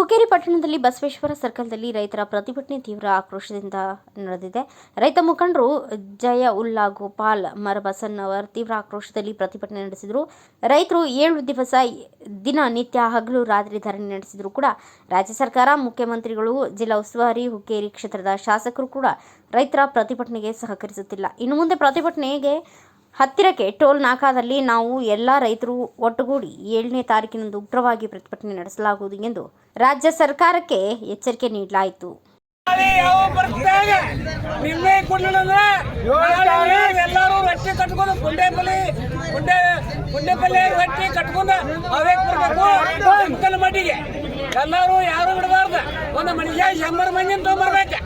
ಹುಕ್ಕೇರಿ ಪಟ್ಟಣದಲ್ಲಿ ಬಸವೇಶ್ವರ ಸರ್ಕಲ್ದಲ್ಲಿ ರೈತರ ಪ್ರತಿಭಟನೆ ತೀವ್ರ ಆಕ್ರೋಶದಿಂದ ನಡೆದಿದೆ. ರೈತ ಮುಖಂಡರು ಜಯ ಉಲ್ಲಾ ಗೋಪಾಲ್ ಮರಬಸನ್ನವರ್ ತೀವ್ರ ಆಕ್ರೋಶದಲ್ಲಿ ಪ್ರತಿಭಟನೆ ನಡೆಸಿದರು. ರೈತರು 7 ದಿವಸ ದಿನನಿತ್ಯ ಹಗಲು ರಾತ್ರಿ ಧರಣಿ ನಡೆಸಿದರೂ ಕೂಡ ರಾಜ್ಯ ಸರ್ಕಾರ, ಮುಖ್ಯಮಂತ್ರಿಗಳು, ಜಿಲ್ಲಾ ಉಸ್ತುವಾರಿ, ಹುಕ್ಕೇರಿ ಕ್ಷೇತ್ರದ ಶಾಸಕರು ಕೂಡ ರೈತರ ಪ್ರತಿಭಟನೆಗೆ ಸಹಕರಿಸುತ್ತಿಲ್ಲ. ಇನ್ನು ಮುಂದೆ ಪ್ರತಿಭಟನೆಗೆ ಹತ್ತಿರಕ್ಕೆ ಟೋಲ್ ನಾಕಾದಲ್ಲಿ ನಾವು ಎಲ್ಲ ರೈತರು ಒಟ್ಟುಗೂಡಿ 7ನೇ ತಾರೀಕಿನಂದು ಉಗ್ರವಾಗಿ ಪ್ರತಿಭಟನೆ ನಡೆಸಲಾಗುವುದು ಎಂದು ರಾಜ್ಯ ಸರ್ಕಾರಕ್ಕೆ ಎಚ್ಚರಿಕೆ ನೀಡಲಾಯಿತು. ಎಲ್ಲರೂ ಯಾರು ಬಿಡಬಾರ್ದು. ಒಂದು ಮನುಷ್ಯ 100 ಮಂದಿ ತೊಗೊಂಬರ್ಬೇಕು.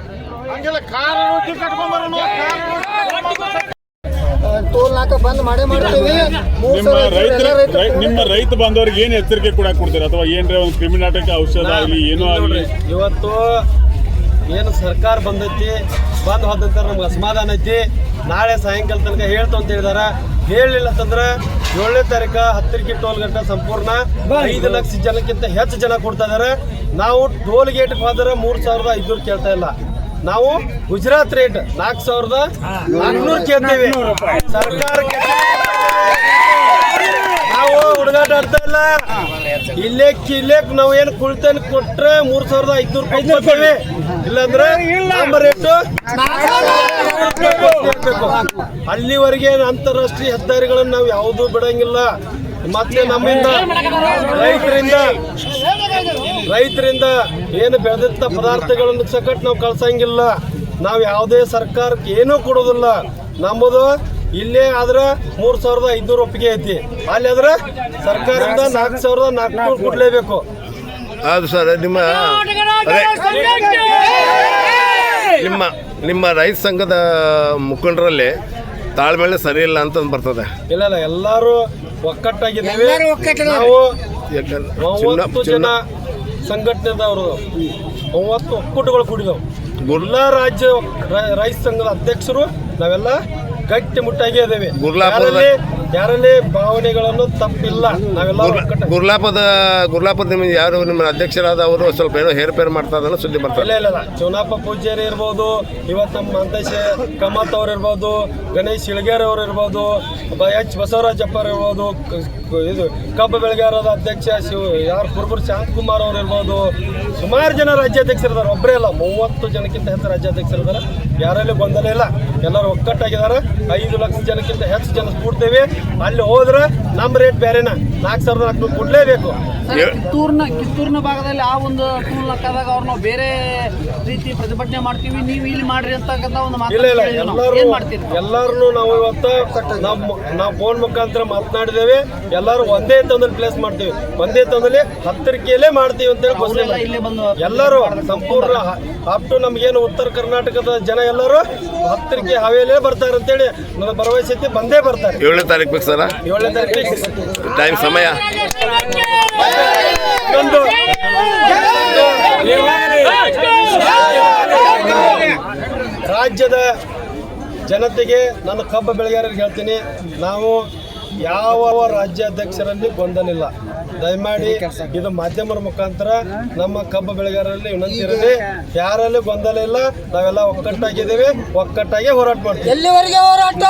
ಟೋಲ್ ನಾಕ ಬಂದ್ ಮಾಡ್ತೀವಿ. ನಿಮ್ಮ ರೈತ ಬಾಂಧವರಿಗೆ ಏನು ಎಚ್ಚರಿಕೆ ಕೂಡ ಕೊಡ್ತೀರಾ, ಅಥವಾ ಏನ್ರ ಒಂದು ಕ್ರಿಮಿನಾಟಕ ಔಷಧ ಆಗಲಿ ಏನೋ ಆಗಲಿ? ಇವತ್ತು ಏನು ಸರ್ಕಾರ ಬಂದೈತಿ, ಬಂದ್ ಹೋದಂತ ನಮ್ಗೆ ಅಸಮಾಧಾನ ಐತಿ. ನಾಳೆ ಸಾಯಂಕಾಲ ತನಕ ಹೇಳ್ತು ಅಂತ ಹೇಳಿದಾರ. ಹೇಳಲಿಲ್ಲ ಅಂತಂದ್ರೆ 7ನೇ ತಾರೀಕು ಹತ್ತಿರಕ್ಕೆ ಟೋಲ್ ಗಂಟೆ ಸಂಪೂರ್ಣ 5 ಲಕ್ಷ ಜನಕ್ಕಿಂತ ಹೆಚ್ಚು ಜನ ಕೊಡ್ತಾ ಇದಾರೆ. ನಾವು ಟೋಲ್ ಗೇಟ್ ಹೋದ್ರೆ 3,500 ಕೇಳ್ತಾ ಇಲ್ಲ. ನಾವು ಗುಜರಾತ್ ರೇಟ್ 4,400 ಕೇಳ್ತೀವಿ. ಸರ್ಕಾರಕ್ಕೆ ನಾವು ಹುಡುಗಾಟ ಆಡ್ತಾ ಇಲ್ಲ. ಇಲ್ಲೇ ನಾವು ಏನು ಕುಳಿತೇನೆ ಕೊಟ್ರೆ 3,500 ಕೊಡ್ತೀವಿ. ಇಲ್ಲಾಂದ್ರೆ ನಮ್ಮ ರೇಟು ಅಲ್ಲಿವರೆಗೆ ಅಂತಾರಾಷ್ಟ್ರೀಯ ಹೆದ್ದಾರಿಗಳನ್ನು ನಾವು ಯಾವುದೂ ಬಿಡಂಗಿಲ್ಲ. ಮತ್ತೆ ನಮ್ಮಿಂದ ರೈತರಿಂದ ಏನು ಬೆಳೆದಂತ ಪದಾರ್ಥಗಳನ್ನು ಸಕಟ್ ನಾವು ಕಳ್ಸಂಗಿಲ್ಲ. ನಾವು ಯಾವುದೇ ಸರ್ಕಾರಕ್ಕೆ ಏನೂ ಕೊಡೋದಿಲ್ಲ. ನಮ್ಮದು ಇಲ್ಲೇ ಆದ್ರೆ 3,500 ಒಪ್ಪಿಗೆ ಐತಿ. ಅಲ್ಲಿ ಆದ್ರೆ ಸರ್ಕಾರದಿಂದ 4,400 ಕೊಡ್ಲೇಬೇಕು. ಹೌದು ಸರ್. ನಿಮ್ಮ ರೈತ ಸಂಘದ ಮುಖಂಡರಲ್ಲಿ ತಾಳ್ಮೆಳೆ ಸರಿ ಇಲ್ಲ ಅಂತ ಬರ್ತದೆ. ಇಲ್ಲ, ಎಲ್ಲರೂ ಒಕ್ಕಟ್ಟಾಗಿದ್ದೇವೆ. ನಾವು 30 ಜನ ಸಂಘಟನೆದವರು 30 ಒಕ್ಕೂಟಗಳು ಕೂಡಿದವು. ಎಲ್ಲ ರಾಜ್ಯ ರೈತ ಸಂಘದ ಅಧ್ಯಕ್ಷರು ನಾವೆಲ್ಲ ಗಟ್ಟಿ ಮುಟ್ಟಾಗಿ ಇದ್ದೇವೆ. ಯಾರಲ್ಲಿ ಭಾವನೆಗಳನ್ನು ತಪ್ಪಿಲ್ಲ. ನಾವೆಲ್ಲ ಗುರ್ಲಾಪದ ಯಾರು ನಿಮ್ಮ ಅಧ್ಯಕ್ಷರಾದ ಅವರು ಸ್ವಲ್ಪ ಏನೋ ಹೇರ್ಪೇರ್ ಮಾಡ್ತಾ ಇದ್ದಾನೆ ಸುದ್ದಿ ಬರ್ತಾರೆ. ಇಲ್ಲ, ಚೌನಪ್ಪ ಪೂಜಾರಿ ಇರ್ಬೋದು, ಇವತ್ತು ನಮ್ಮ ಮಂತೇಶ್ ಕಮತ್ ಅವ್ರು ಇರ್ಬೋದು, ಗಣೇಶ್ ಇಳಗೇರ್ ಅವ್ರು ಇರ್ಬೋದು, ಎಚ್ ಬಸವರಾಜಪ್ಪರ್ ಇರ್ಬೋದು, ಇದು ಕಬ್ಬು ಬೆಳೆಗಾರರ ಅಧ್ಯಕ್ಷ ಯಾರು ಕುರುಬೂರು ಶಾಂತಕುಮಾರ್ ಅವ್ರು ಇರ್ಬೋದು. ಸುಮಾರು ಜನ ರಾಜ್ಯಾಧ್ಯಕ್ಷರಿದ್ದಾರೆ. ಒಬ್ಬರೇ ಇಲ್ಲ, 30 ಜನಕ್ಕಿಂತ ಹೆಚ್ಚು ರಾಜ್ಯಾಧ್ಯಕ್ಷರಿದ್ದಾರೆ. ಯಾರಲ್ಲಿ ಗೊಂದಲ ಇಲ್ಲ. ಎಲ್ಲರೂ ಒಕ್ಕಟ್ಟಾಗಿದ್ದಾರೆ. 5 ಲಕ್ಷ ಜನಕ್ಕಿಂತ ಹೆಚ್ಚು ಜನ ಕೂಡ್ತೇವೆ. ಅಲ್ಲಿ ಹೋದ್ರೆ ನಮ್ಮ ರೇಟ್ ಬೇರೆನ 4,400 ಕೊಡ್ಲೇಬೇಕು. ಕಿತ್ತೂರಿನ ಭಾಗದಲ್ಲಿ ಆ ಒಂದು ಟೂಲ್ ನಾಕಾದಾಗ ಅವ್ರು ನಾವು ಬೇರೆ ರೀತಿ ಪ್ರತಿಭಟನೆ ಮಾಡ್ತೀವಿ, ನೀವು ಇಲ್ಲಿ ಮಾಡ್ರಿ ಅಂತಕ್ಕಂಥ ಒಂದು ಎಲ್ಲಾರು ನಾವು ಇವತ್ತು ನಾವು ಫೋನ್ ಮುಖಾಂತರ ಮಾತನಾಡಿದ್ದೇವೆ. ಎಲ್ಲರೂ ಒಂದೇ ತಂದಲ್ಲಿ ಪ್ಲೇಸ್ ಮಾಡ್ತೀವಿ, ಒಂದೇ ತಂದಲ್ಲಿ ಹತ್ತಿರಕೆಯಲ್ಲೇ ಮಾಡ್ತೀವಿ ಅಂತ ಹೇಳಿ ಘೋಷಣೆ. ಎಲ್ಲರೂ ಸಂಪೂರ್ಣ ಅಪ್ ಟು ನಮ್ಗೇನು ಉತ್ತರ ಕರ್ನಾಟಕದ ಜನ ಎಲ್ಲರೂ ಹತ್ತಿರಕ್ಕೆ ಹಾವೇಲೇ ಬರ್ತಾರೆ ಅಂತೇಳಿ ನನ್ನ ಭರವಸೆ ಐತಿ. ಬಂದೇ ಬರ್ತಾರೆ. 7ನೇ ತಾರೀಕು ಬೇಕು ಸರ. 7ನೇ ತಾರೀಕು ಟೈಮ್ ಸಮಯ ರಾಜ್ಯದ ಜನತೆಗೆ, ನನ್ನ ಕಬ್ಬು ಬೆಳೆಗಾರರಿಗೆ ಹೇಳ್ತೀನಿ, ನಾವು ಯಾವ ರಾಜ್ಯಾಧ್ಯಕ್ಷರಲ್ಲಿ ಗೊಂದಲಿಲ್ಲ. ದಯಮಾಡಿ ಇದು ಮಾಧ್ಯಮದ ಮುಖಾಂತರ ನಮ್ಮ ಕಬ್ಬು ಬೆಳೆಗಾರರಲ್ಲಿ ವಿನಂತಿ ಇರಲಿ. ಯಾರಲ್ಲಿ ಗೊಂದಲ ಇಲ್ಲ. ನಾವೆಲ್ಲ ಒಕ್ಕಟ್ಟಾಗಿದ್ದೇವೆ, ಒಕ್ಕಟ್ಟಾಗಿ ಹೋರಾಟ ಮಾಡ್ತೀವಿ. ಎಲ್ಲಿವರೆಗೆ ಹೋರಾಟ?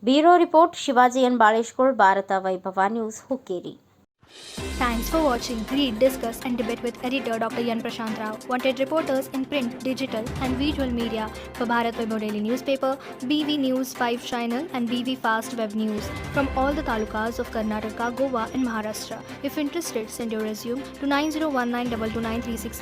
Bureau report Shivaji N Baleshkol, Bharat Vaibhav news, Hukkeri. Thanks for watching. Read, discuss and debate with editor Dr. Yan Prashant Rao. Wanted reporters in print, digital and visual media for Bharat Vaibhav Daily Newspaper, BV News 5 Channel and BV Fast Web News from all the talukas of Karnataka, Goa and Maharashtra. If interested, send your resume to 9019229369.